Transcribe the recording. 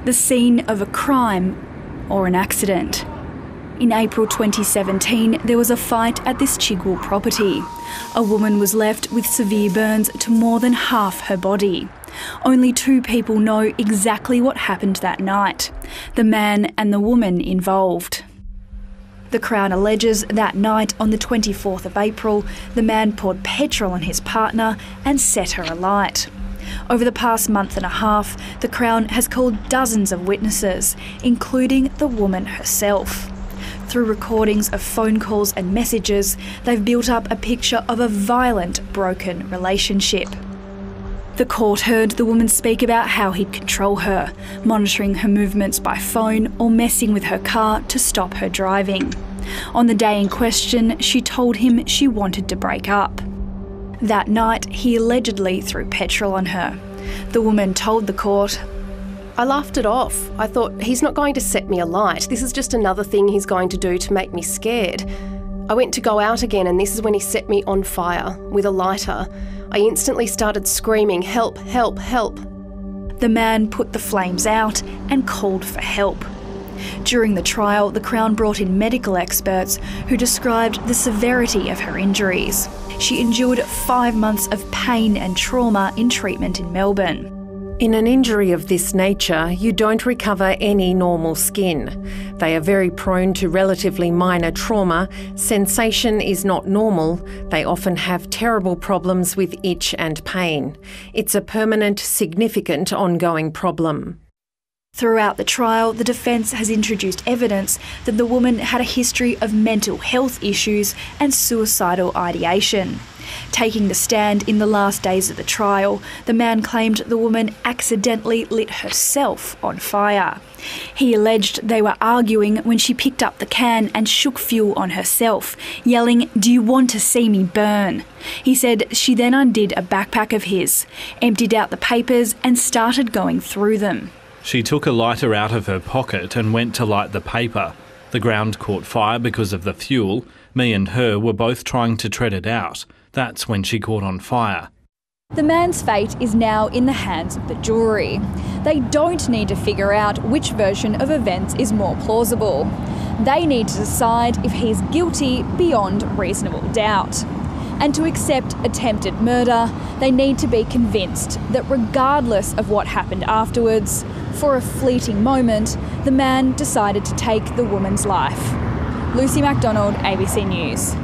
the scene of a crime or an accident. In April 2017, there was a fight at this Chigwell property. A woman was left with severe burns to more than half her body. Only 2 people know exactly what happened that night: the man and the woman involved. The Crown alleges that night, on the 24th of April, the man poured petrol on his partner and set her alight. Over the past month and a half, the Crown has called dozens of witnesses, including the woman herself. Through recordings of phone calls and messages, they've built up a picture of a violent, broken relationship. The court heard the woman speak about how he'd control her, monitoring her movements by phone or messing with her car to stop her driving. On the day in question, she told him she wanted to break up. That night, he allegedly threw petrol on her. The woman told the court, "I laughed it off. I thought, he's not going to set me alight. This is just another thing he's going to do to make me scared. I went to go out again and this is when he set me on fire with a lighter. I instantly started screaming, 'Help, help, help.'" The man put the flames out and called for help. During the trial, the Crown brought in medical experts who described the severity of her injuries. She endured 5 months of pain and trauma in treatment in Melbourne. In an injury of this nature, you don't recover any normal skin. They are very prone to relatively minor trauma. Sensation is not normal. They often have terrible problems with itch and pain. It's a permanent, significant, ongoing problem. Throughout the trial, the defence has introduced evidence that the woman had a history of mental health issues and suicidal ideation. Taking the stand in the last days of the trial, the man claimed the woman accidentally lit herself on fire. He alleged they were arguing when she picked up the can and shook fuel on herself, yelling, "Do you want to see me burn?" He said she then undid a backpack of his, emptied out the papers and started going through them. She took a lighter out of her pocket and went to light the paper. The ground caught fire because of the fuel. Me and her were both trying to tread it out. That's when she caught on fire. The man's fate is now in the hands of the jury. They don't need to figure out which version of events is more plausible. They need to decide if he's guilty beyond reasonable doubt. And to accept attempted murder, they need to be convinced that regardless of what happened afterwards, for a fleeting moment, the man decided to take the woman's life. Lucy MacDonald, ABC News.